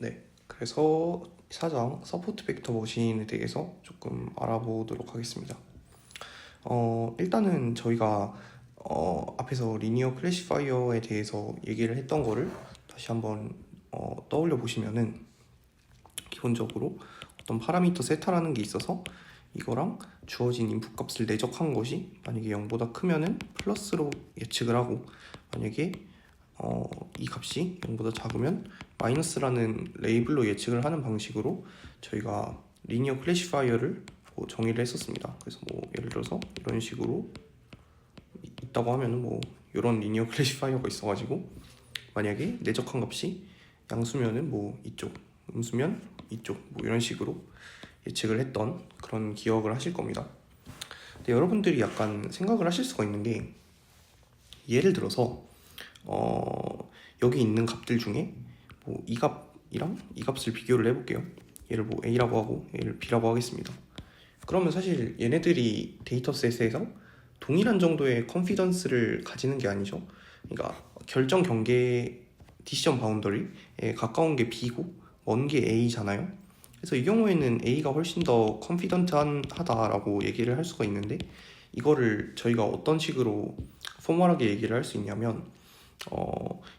네, 그래서 사장 서포트 벡터 머신에 대해서 조금 알아보도록 하겠습니다. 일단은 저희가 앞에서 리니어 클래시파이어에 대해서 얘기를 했던 거를 다시 한번 떠올려 보시면은 기본적으로 어떤 파라미터 세타라는 게 있어서 이거랑 주어진 인풋 값을 내적한 것이 만약에 0보다 크면은 플러스로 예측을 하고, 만약에 이 값이 0보다 작으면 마이너스라는 레이블로 예측을 하는 방식으로 저희가 리니어 클래시파이어를 정의를 했었습니다. 그래서 예를 들어서 이런 식으로 있다고 하면은 이런 리니어 클래시파이어가 있어가지고, 만약에 내적한 값이 양수면은 이쪽, 음수면 이쪽, 이런 식으로 예측을 했던 그런 기억을 하실 겁니다. 근데 여러분들이 약간 생각을 하실 수가 있는 게, 예를 들어서 여기 있는 값들 중에 이 값이랑 이 값을 비교를 해볼게요. 얘를 A라고 하고 얘를 B라고 하겠습니다. 그러면 사실 얘네들이 데이터셋에서 동일한 정도의 컨피던스를 가지는 게 아니죠. 그러니까 결정 경계 디시전 바운더리에 가까운 게 B고 먼 게 A잖아요. 그래서 이 경우에는 A가 훨씬 더 컨피던트하다라고 얘기를 할 수가 있는데, 이거를 저희가 어떤 식으로 포멀하게 얘기를 할 수 있냐면,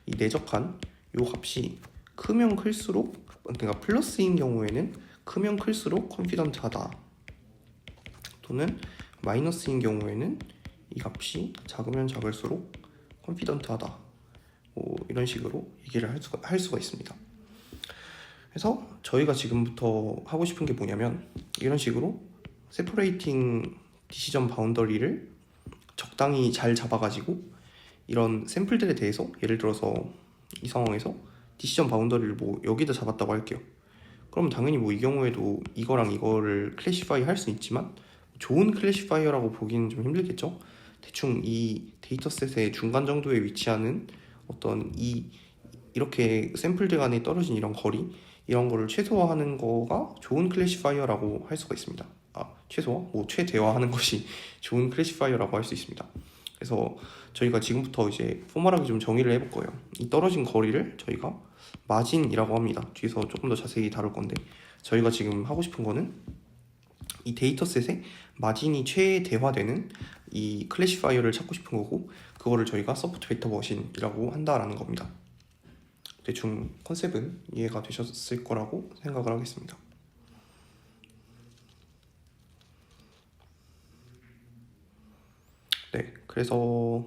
이 내적한 요 값이 크면 클수록, 그러니까 플러스인 경우에는 크면 클수록 컨피던트하다, 또는 마이너스인 경우에는 이 값이 작으면 작을수록 컨피던트하다, 이런 식으로 얘기를 할 수가 있습니다. 그래서 저희가 지금부터 하고 싶은 게 뭐냐면, 이런 식으로 세퍼레이팅 디시전 바운더리를 적당히 잘 잡아가지고 이런 샘플들에 대해서, 예를 들어서 이 상황에서 디시전 바운더리를 여기다 잡았다고 할게요. 그럼 당연히 이 경우에도 이거랑 이거를 클래시파이 할 수 있지만 좋은 클래시파이어라고 보기는 좀 힘들겠죠. 대충 이 데이터셋의 중간 정도에 위치하는 어떤 이렇게 샘플들 간에 떨어진 이런 거리, 이런 거를 최소화하는 거가 좋은 클래시파이어라고 할 수가 있습니다. 최소화? 최대화하는 것이 좋은 클래시파이어라고 할 수 있습니다. 그래서 저희가 지금부터 이제 포멀하게 좀 정의를 해볼 거예요. 이 떨어진 거리를 저희가 마진이라고 합니다. 뒤에서 조금 더 자세히 다룰 건데, 저희가 지금 하고 싶은 거는 이 데이터셋에 마진이 최대화되는 이 클래시파이어를 찾고 싶은 거고, 그거를 저희가 서포트 벡터 머신이라고 한다라는 겁니다. 대충 컨셉은 이해가 되셨을 거라고 생각을 하겠습니다. 네, 그래서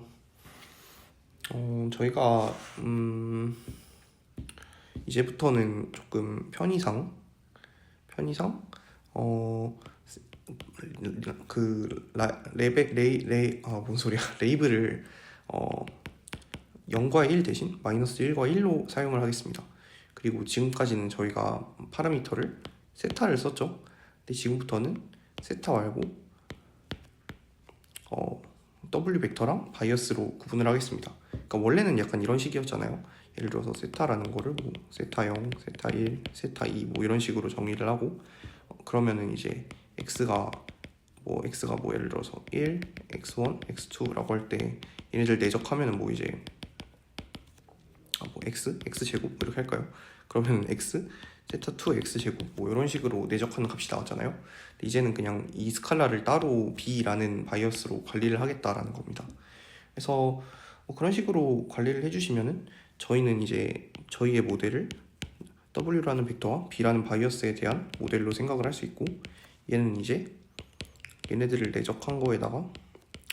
저희가 이제부터는 조금 편의상 레이블을 0과 1 대신 마이너스 1과 1로 사용을 하겠습니다. 그리고 지금까지는 저희가 파라미터를 세타를 썼죠. 근데 지금부터는 세타 말고 W 벡터랑 바이어스로 구분을 하겠습니다. 그러니까 원래는 약간 이런 식이었잖아요. 예를 들어서 세타라는 거를 세타 0, 세타 1, 세타 2 이런 식으로 정의를 하고, 그러면은 이제 x가 예를 들어서 1, x1, x2라고 할 때 얘네들 내적하면은 이제 x 제곱 이렇게 할까요? 그러면 x 세타 2 x 제곱 이런 식으로 내적하는 값이 나왔잖아요. 근데 이제는 그냥 이 스칼라를 따로 b라는 바이어스로 관리를 하겠다라는 겁니다. 그래서 그런 식으로 관리를 해주시면은 저희는 이제 저희의 모델을 w라는 벡터와 b라는 바이어스에 대한 모델로 생각을 할 수 있고, 얘는 이제 얘네들을 내적한 거에다가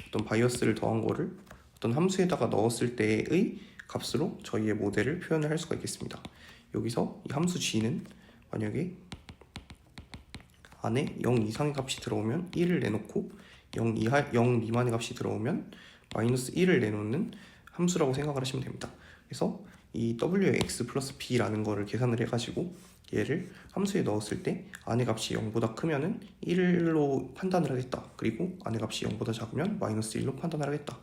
어떤 바이어스를 더한 거를 어떤 함수에다가 넣었을 때의 값으로 저희의 모델을 표현을 할 수가 있겠습니다. 여기서 이 함수 g는 만약에 안에 0 이상의 값이 들어오면 1을 내놓고 0 미만의 값이 들어오면 마이너스 1을 내놓는 함수라고 생각을 하시면 됩니다. 그래서 이 w의 x 플러스 b라는 거를 계산을 해가지고 얘를 함수에 넣었을 때 안의 값이 0보다 크면은 1로 판단을 하겠다. 그리고 안의 값이 0보다 작으면 마이너스 1로 판단을 하겠다.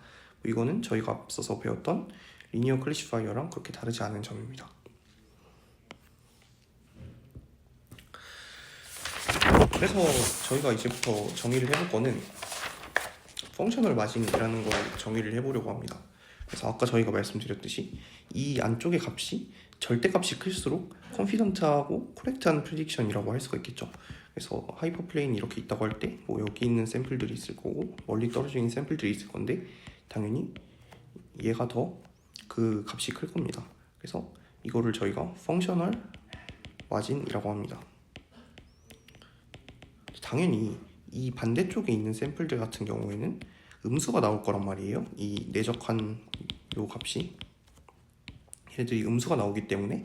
이거는 저희가 앞서서 배웠던 리니어 클래시파이어랑 그렇게 다르지 않은 점입니다. 그래서 저희가 이제부터 정의를 해볼 거는 펑셔널 마진이라는 걸 정의를 해보려고 합니다. 그래서 아까 저희가 말씀드렸듯이 이 안쪽의 값이 절대값이 클수록 컨피던트하고 코렉트한 프리딕션이라고 할 수가 있겠죠. 그래서 하이퍼플레인이 이렇게 있다고 할 때 뭐 여기 있는 샘플들이 있을 거고 멀리 떨어져 있는 샘플들이 있을 건데 당연히 얘가 더 그 값이 클 겁니다. 그래서 이거를 저희가 펑셔널 마진이라고 합니다. 당연히 이 반대쪽에 있는 샘플들 같은 경우에는 음수가 나올 거란 말이에요. 이 내적한 요 값이 얘들이 음수가 나오기 때문에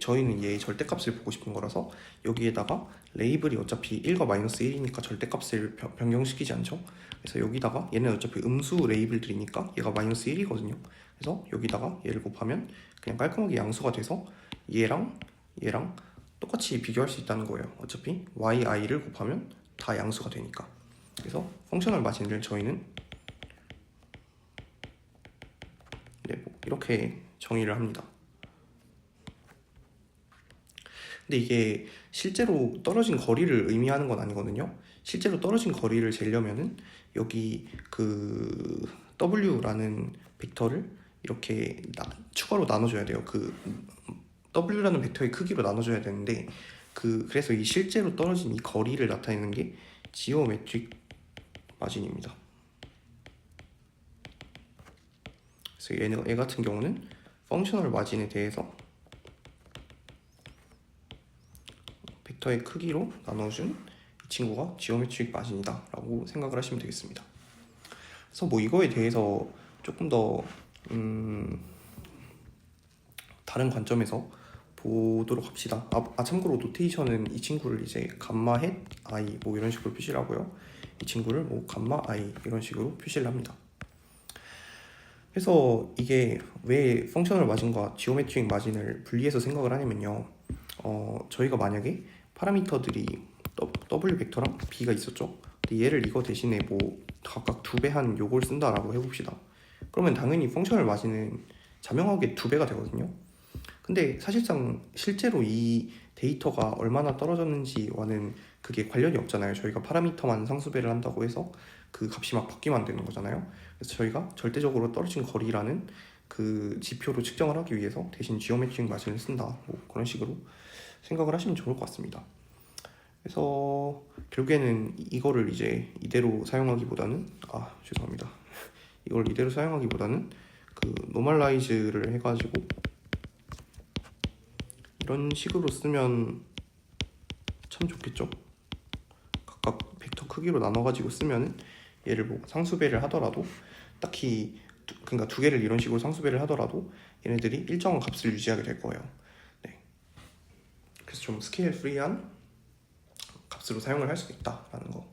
저희는 얘의 절대값을 보고 싶은 거라서 여기에다가 레이블이 어차피 1과 마이너스 1이니까 절대값을 변경시키지 않죠. 그래서 여기다가 얘는 어차피 음수 레이블들이니까 얘가 마이너스 1이거든요. 그래서 여기다가 얘를 곱하면 그냥 깔끔하게 양수가 돼서 얘랑 똑같이 비교할 수 있다는 거예요. 어차피 yi를 곱하면 다 양수가 되니까. 그래서 펑셔널 마진을 저희는 뭐 이렇게 정의를 합니다. 근데 이게 실제로 떨어진 거리를 의미하는 건 아니거든요. 실제로 떨어진 거리를 재려면은 여기 그 w라는 벡터를 이렇게 추가로 나눠줘야 돼요. 그 w라는 벡터의 크기로 나눠줘야 되는데 그래서 이 실제로 떨어진 이 거리를 나타내는 게 지오메트릭 마진입니다. 그래서 얘 같은 경우는 펑셔널 마진에 대해서 벡터의 크기로 나눠준 이 친구가 지오메트릭 마진이다 라고 생각을 하시면 되겠습니다. 그래서 뭐 이거에 대해서 조금 더 다른 관점에서 보도록 합시다. 참고로 노테이션은 이 친구를 이제 감마 헷 i 뭐 이런 식으로 표시를 하고요. 이 친구를 뭐 감마 i 이런 식으로 표시를 합니다. 그래서 이게 왜 펑셔널 마진과 지오메트릭 마진을 분리해서 생각을 하냐면요. 저희가 만약에 파라미터들이 w 벡터랑 b가 있었죠. 근데 얘를 이거 대신에 뭐 각각 2배 한 요걸 쓴다라고 해봅시다. 그러면 당연히 펑셔널 마진은 자명하게 2배가 되거든요. 근데 사실상 실제로 이 데이터가 얼마나 떨어졌는지와는 그게 관련이 없잖아요. 저희가 파라미터만 상수배를 한다고 해서 그 값이 막 바뀌면 안 되는 거잖아요. 그래서 저희가 절대적으로 떨어진 거리라는 그 지표로 측정을 하기 위해서 대신 지오메트릭 마진을 쓴다. 뭐 그런 식으로 생각을 하시면 좋을 것 같습니다. 그래서 결국에는 이거를 이제 이대로 사용하기보다는 죄송합니다. 이걸 이대로 사용하기보다는 그 노멀라이즈를 해가지고 이런 식으로 쓰면 참 좋겠죠. 각각 벡터 크기로 나눠가지고 쓰면은 얘를 뭐 상수배를 하더라도 딱히 그러니까 2개를 이런 식으로 상수배를 하더라도 얘네들이 일정한 값을 유지하게 될 거예요. 네. 그래서 좀 스케일 프리한 값으로 사용을 할 수 있다라는 거.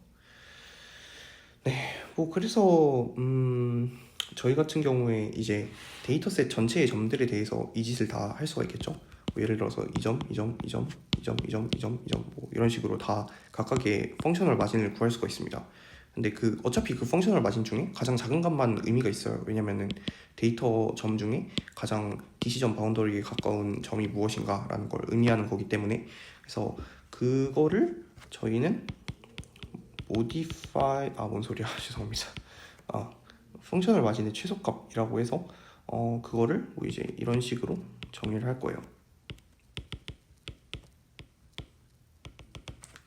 네, 뭐 그래서 저희 같은 경우에 이제 데이터셋 전체의 점들에 대해서 이 짓을 다 할 수가 있겠죠. 뭐 예를 들어서 이 점 뭐 이런 식으로 다 각각의 펑셔널 마진을 구할 수가 있습니다. 근데 어차피 그 펑셔널 마진 중에 가장 작은 값만 의미가 있어요. 왜냐면은 데이터 점 중에 가장 디시전 바운더리에 가까운 점이 무엇인가라는 걸 의미하는 거기 때문에 그래서 그거를 저희는 modify 뭔 소리야 죄송합니다. 펑셔널 마진의 최소값이라고 해서 그거를 뭐 이제 이런 식으로 정의를 할 거예요.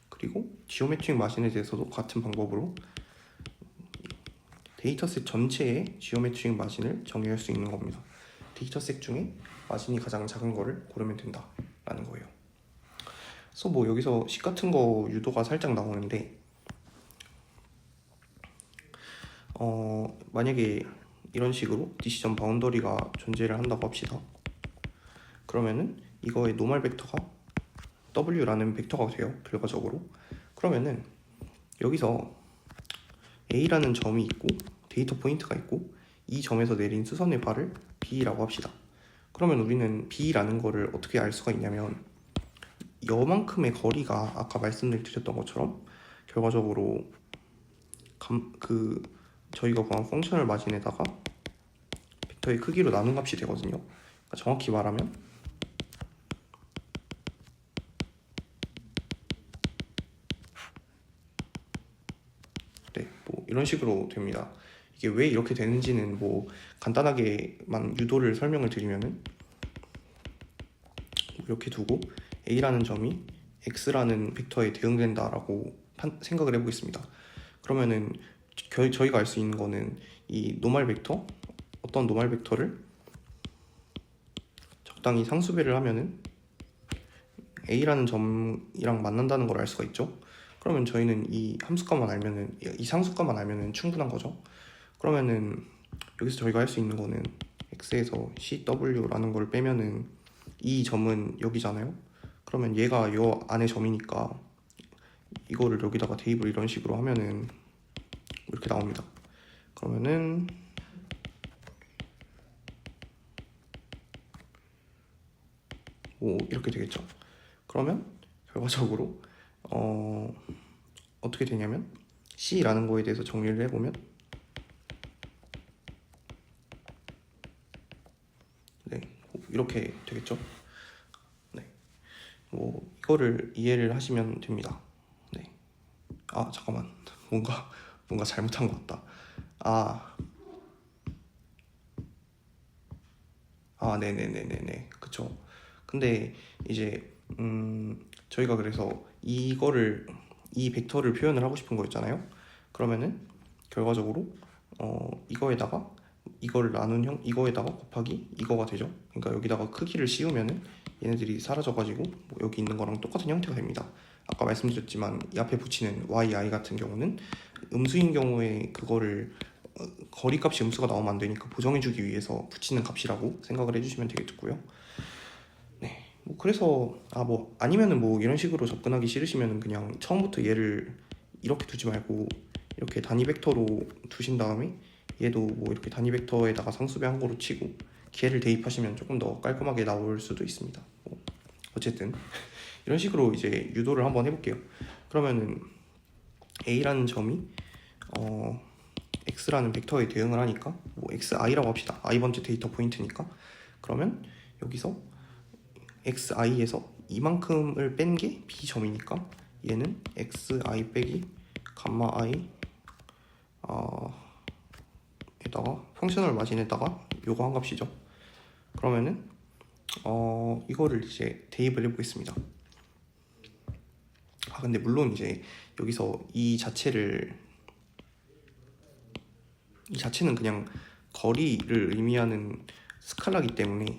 그리고 지오메트릭 마진에 대해서도 같은 방법으로 데이터셋 전체의 지오메트릭 마진을 정의할 수 있는 겁니다. 데이터셋 중에 마진이 가장 작은 거를 고르면 된다라는 거예요. 그래서 뭐 여기서 식 같은 거 유도가 살짝 나오는데 만약에 이런 식으로 디시전 바운더리가 존재를 한다고 합시다. 그러면은 이거의 노멀 벡터가 w라는 벡터가 돼요. 결과적으로. 그러면은 여기서 a라는 점이 있고 데이터 포인트가 있고 이 점에서 내린 수선의 발을 b라고 합시다. 그러면 우리는 b라는 거를 어떻게 알 수가 있냐면 요만큼의 거리가 아까 말씀을 드렸던 것처럼 결과적으로 저희가 구한 펑셔널 마진에다가 벡터의 크기로 나눈 값이 되거든요. 그러니까 정확히 말하면 뭐 이런 식으로 됩니다. 이게 왜 이렇게 되는지는 뭐 간단하게만 유도를 설명을 드리면은 이렇게 두고 A라는 점이 X라는 벡터에 대응된다라고 생각을 해보겠습니다. 그러면은 저희가 알 수 있는 거는 이 노멀 벡터, 어떤 노멀 벡터를 적당히 상수배를 하면은 A라는 점이랑 만난다는 걸 알 수가 있죠. 그러면 저희는 이 함수값만 알면은, 이 상수값만 알면은 충분한 거죠. 그러면은 여기서 저희가 할 수 있는 거는 X에서 CW라는 걸 빼면은 이 점은 여기잖아요. 그러면 얘가 요 안에 점이니까 이거를 여기다가 대입을 이런 식으로 하면은 이렇게 나옵니다. 그러면은 뭐 이렇게 되겠죠. 그러면 결과적으로 어떻게 되냐면 C라는 거에 대해서 정리를 해보면 네, 이렇게 되겠죠. 네, 뭐 이거를 이해를 하시면 됩니다. 네, 아 잠깐만, 뭔가 잘못한 것 같다. 네네네네네, 그쵸. 근데 이제 저희가 그래서 이 벡터를 표현을 하고 싶은 거였잖아요. 그러면은 결과적으로 이거에다가 이거를 나눈 이거에다가 곱하기 이거가 되죠. 그러니까 여기다가 크기를 씌우면은 얘네들이 사라져가지고 뭐 여기 있는 거랑 똑같은 형태가 됩니다. 아까 말씀드렸지만 이 앞에 붙이는 yi 같은 경우는 음수인 경우에 그거를 거리값이 음수가 나오면 안 되니까 보정해주기 위해서 붙이는 값이라고 생각을 해주시면 되겠고요. 네, 뭐 그래서 뭐 아니면은 뭐 이런 식으로 접근하기 싫으시면은 그냥 처음부터 얘를 이렇게 두지 말고 이렇게 단위 벡터로 두신 다음에 얘도 뭐 이렇게 단위 벡터에다가 상수배 한 거로 치고 걔를 대입하시면 조금 더 깔끔하게 나올 수도 있습니다. 뭐 어쨌든 이런 식으로 이제 유도를 한번 해볼게요. 그러면은 A라는 점이 X라는 벡터에 대응을 하니까 뭐 XI라고 합시다. i번째 데이터 포인트니까. 그러면 여기서 XI에서 이만큼을 뺀 게 B점이니까 얘는 XI 빼기 감마 I 에다가 펑셔널 마진에다가 요거 한 값이죠. 그러면은 이거를 이제 대입을 해보겠습니다. 근데 물론 이제 여기서 이 자체는 그냥 거리를 의미하는 스칼라기 때문에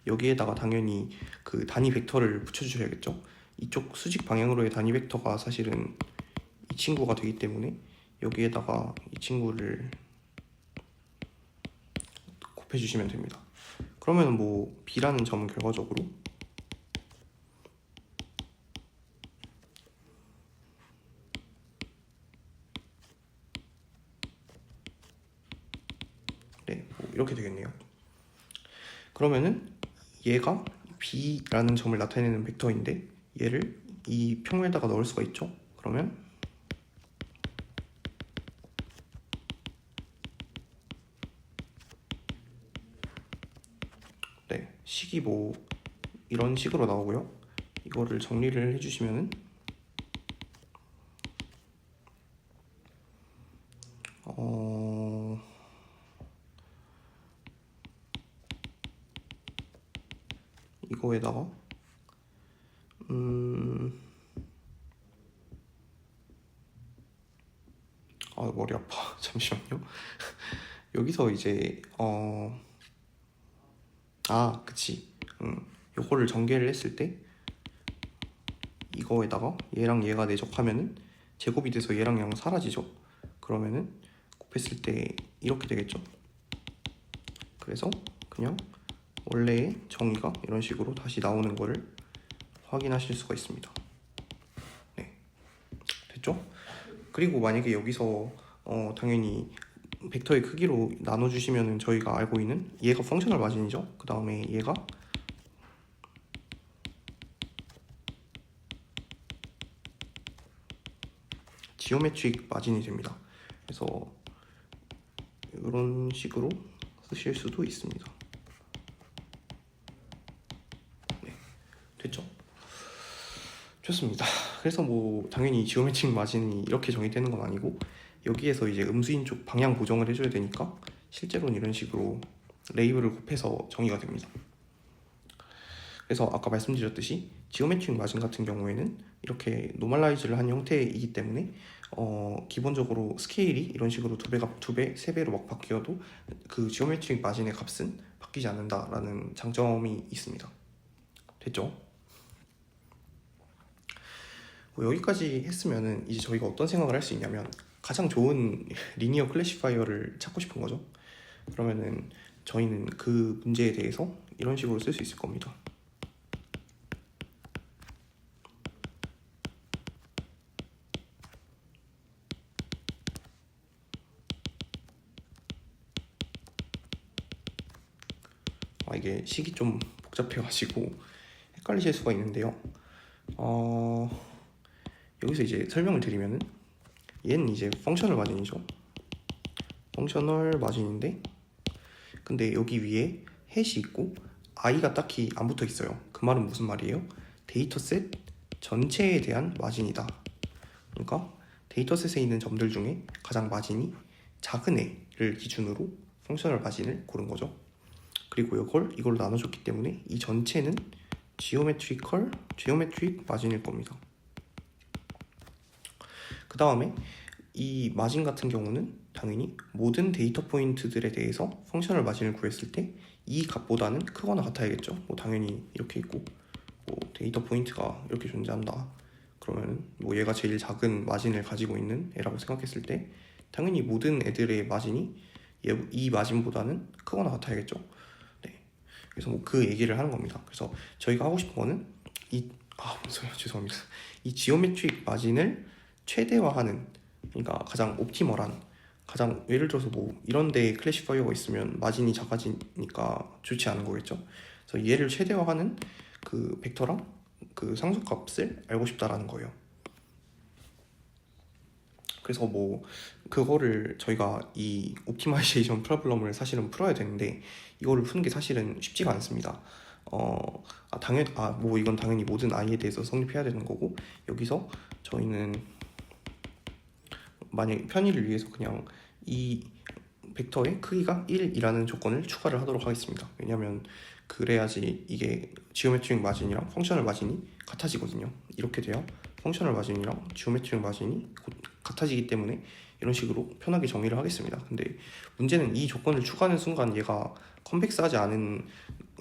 여기에다가 당연히 그 단위 벡터를 붙여주셔야겠죠. 이쪽 수직 방향으로의 단위 벡터가 사실은 이 친구가 되기 때문에 여기에다가 이 친구를 곱해주시면 됩니다. 그러면 뭐 B라는 점은 결과적으로 네, 뭐 이렇게 되겠네요. 그러면은 얘가 B라는 점을 나타내는 벡터인데 얘를 이 평면에다가 넣을 수가 있죠. 그러면 네, 식이 뭐 이런 식으로 나오고요. 이거를 정리를 해주시면은 이거에다가 머리 아파. 잠시만요. 여기서 이제 그치. 요거를 전개를 했을 때 이거에다가 얘랑 얘가 내적하면은 제곱이 돼서 얘랑 얘랑 사라지죠. 그러면은 곱했을 때 이렇게 되겠죠. 그래서 그냥 원래의 정의가 이런 식으로 다시 나오는 거를 확인하실 수가 있습니다. 네, 됐죠? 그리고 만약에 여기서 당연히 벡터의 크기로 나눠주시면은 저희가 알고 있는 얘가 펑셔널 마진이죠. 그 다음에 얘가 지오메트릭 마진이 됩니다. 그래서 이런 식으로 쓰실 수도 있습니다. 네, 됐죠? 좋습니다. 그래서 뭐 당연히 지오메트릭 마진이 이렇게 정의되는 건 아니고 여기에서 이제 음수인 쪽 방향 보정을 해줘야 되니까 실제로는 이런 식으로 레이블을 곱해서 정의가 됩니다. 그래서 아까 말씀드렸듯이 지오메트릭 마진 같은 경우에는 이렇게 노멀라이즈를 한 형태이기 때문에 기본적으로 스케일이 이런 식으로 두 배, 세 배로 막 바뀌어도 그 지오메트릭 마진의 값은 바뀌지 않는다라는 장점이 있습니다. 됐죠? 여기까지 했으면은 이제 저희가 어떤 생각을 할 수 있냐면 가장 좋은 리니어 클래시파이어를 찾고 싶은 거죠. 그러면은 저희는 그 문제에 대해서 이런 식으로 쓸 수 있을 겁니다. 이게 식이 좀 복잡해가지고 헷갈리실 수가 있는데요. 여기서 이제 설명을 드리면은 얘는 이제 펑셔널 마진이죠. 펑셔널 마진인데 근데 여기 위에 해시 있고 i가 딱히 안 붙어 있어요. 그 말은 무슨 말이에요? 데이터셋 전체에 대한 마진이다. 그러니까 데이터셋에 있는 점들 중에 가장 마진이 작은 애를 기준으로 펑셔널 마진을 고른 거죠. 그리고 이걸로 나눠줬기 때문에 이 전체는 지오메트릭 마진일 겁니다. 그 다음에 이 마진 같은 경우는 당연히 모든 데이터 포인트들에 대해서 펑셔널 마진을 구했을 때 이 값보다는 크거나 같아야겠죠. 당연히 이렇게 있고 데이터 포인트가 이렇게 존재한다. 그러면 얘가 제일 작은 마진을 가지고 있는 애라고 생각했을 때 당연히 모든 애들의 마진이 이 마진보다는 크거나 같아야겠죠. 네. 그래서 그 얘기를 하는 겁니다. 그래서 저희가 하고 싶은 거는 죄송합니다. 이 지오메트릭 마진을 최대화하는, 그러니까 가장 옵티멀한, 가장 예를 들어서 이런 데 클래시파이어가 있으면 마진이 작아지니까 좋지 않은 거겠죠. 그래서 얘를 최대화하는 그 벡터랑 그 상수값을 알고 싶다라는 거예요. 그래서 그거를 저희가 이 옵티마이제이션 프로블럼을 사실은 풀어야 되는데 이거를 푸는 게 사실은 쉽지가 않습니다. 이건 당연히 모든 i에 대해서 성립해야 되는 거고, 여기서 저희는 만약 편의를 위해서 그냥 이 벡터의 크기가 1이라는 조건을 추가를 하도록 하겠습니다. 왜냐하면 그래야지 이게 지오메트릭 마진이랑 펑셔널 마진이 같아지거든요. 이렇게 돼야 펑셔널 마진이랑 지오메트릭 마진이 같아지기 때문에 이런 식으로 편하게 정의를 하겠습니다. 근데 문제는 이 조건을 추가하는 순간 얘가 컨벡스하지 않은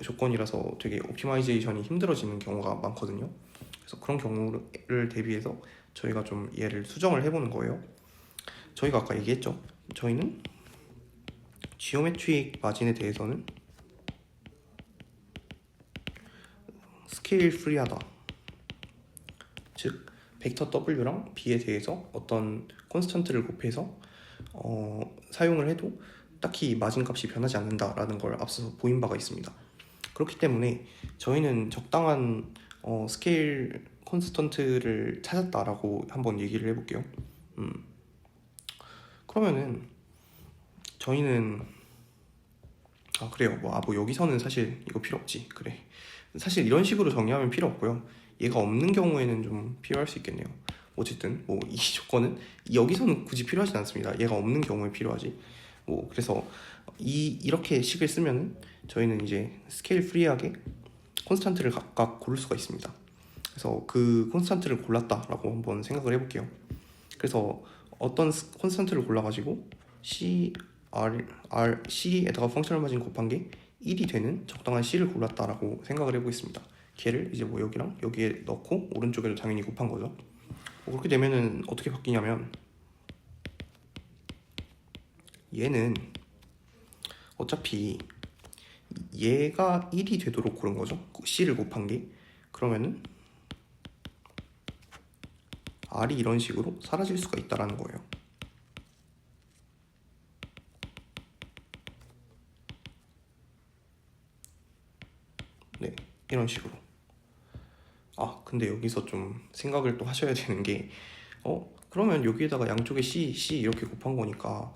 조건이라서 되게 옵티마이제이션이 힘들어지는 경우가 많거든요. 그래서 그런 경우를 대비해서 저희가 좀 얘를 수정을 해보는 거예요. 저희가 아까 얘기했죠. 저희는 지오메트릭 마진에 대해서는 스케일 프리하다. 즉 벡터 W랑 B에 대해서 어떤 콘스턴트를 곱해서 사용을 해도 딱히 마진 값이 변하지 않는다라는 걸 앞서서 보인 바가 있습니다. 그렇기 때문에 저희는 적당한 스케일 콘스턴트를 찾았다라고 한번 얘기를 해볼게요. 그러면은 저희는 그래요. 여기서는 사실 이거 필요 없지. 그래. 사실 이런 식으로 정리하면 필요 없고요. 얘가 없는 경우에는 좀 필요할 수 있겠네요. 어쨌든 이 조건은 여기서는 굳이 필요하지 않습니다. 얘가 없는 경우에 필요하지. 그래서 이렇게 식을 쓰면 저희는 이제 스케일 프리하게 콘스탄트를 각각 고를 수가 있습니다. 그래서 그 콘스탄트를 골랐다라고 한번 생각을 해볼게요. 그래서 어떤 콘스탄트를 골라가지고 C에다가 펑셔널 마진 곱한 게 1이 되는 적당한 C를 골랐다라고 생각을 해보겠습니다. 걔를 이제 여기랑 여기에 넣고 오른쪽에도 당연히 곱한 거죠. 그렇게 되면은 어떻게 바뀌냐면 얘는 어차피 얘가 1이 되도록 고른 거죠. C를 곱한 게. 그러면은 R이 이런 식으로 사라질 수가 있다라는 거예요. 네, 이런 식으로. 근데 여기서 좀 생각을 또 하셔야 되는 게 그러면 여기에다가 양쪽에 C 이렇게 곱한 거니까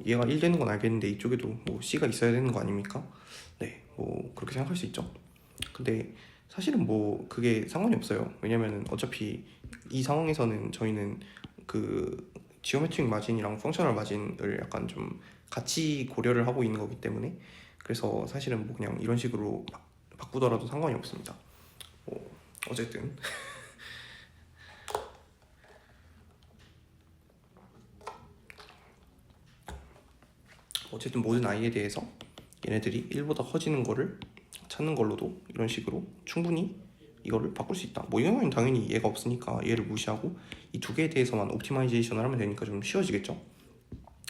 얘가 1 되는 건 알겠는데 이쪽에도 C가 있어야 되는 거 아닙니까? 네, 그렇게 생각할 수 있죠. 근데 사실은 그게 상관이 없어요. 왜냐면은 어차피 이 상황에서는 저희는 그 지오메트릭 마진이랑 펑셔널 마진을 약간 좀 같이 고려를 하고 있는 거기 때문에, 그래서 사실은 그냥 이런 식으로 바꾸더라도 상관이 없습니다. 어쨌든 모든 i에 대해서 얘네들이 1보다 커지는 거를 찾는 걸로도 이런 식으로 충분히 이거를 바꿀 수 있다. 뭐 이거는 당연히 얘가 없으니까 얘를 무시하고 이 두 개에 대해서만 옵티마이제이션을 하면 되니까 좀 쉬워지겠죠.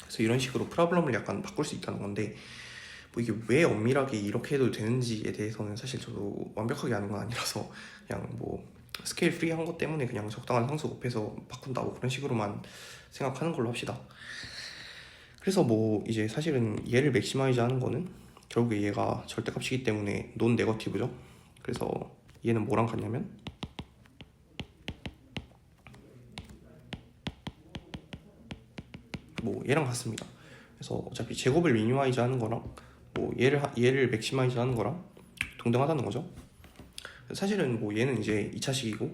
그래서 이런 식으로 프로블럼을 약간 바꿀 수 있다는 건데, 뭐 이게 왜 엄밀하게 이렇게 해도 되는지에 대해서는 사실 저도 완벽하게 아는 건 아니라서 그냥 뭐 스케일 프리한 것 때문에 그냥 적당한 상수 곱해서 바꾼다고 그런 식으로만 생각하는 걸로 합시다. 그래서 뭐 이제 사실은 얘를 맥시마이즈 하는 거는 결국에 얘가 절대값이기 때문에 논 네거티브죠. 그래서 얘는 뭐랑 같냐면 뭐 얘랑 같습니다. 그래서 어차피 제곱을 미니마이즈 하는 거랑 뭐 얘를 맥시마이즈 하는 거랑 동등하다는 거죠. 사실은 뭐 얘는 이제 2차식이고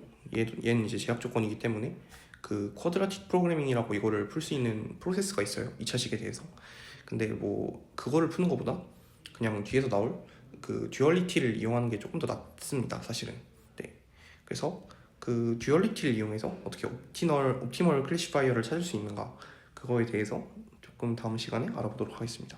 얘는 이제 제약 조건이기 때문에 그 쿼드라틱 프로그래밍이라고 이거를 풀 수 있는 프로세스가 있어요, 2차식에 대해서. 근데 뭐 그거를 푸는 것보다 그냥 뒤에서 나올 그 듀얼리티를 이용하는 게 조금 더 낫습니다, 사실은. 네. 그래서 그 듀얼리티를 이용해서 어떻게 옵티멀 클래시파이어를 찾을 수 있는가, 그거에 대해서 조금 다음 시간에 알아보도록 하겠습니다.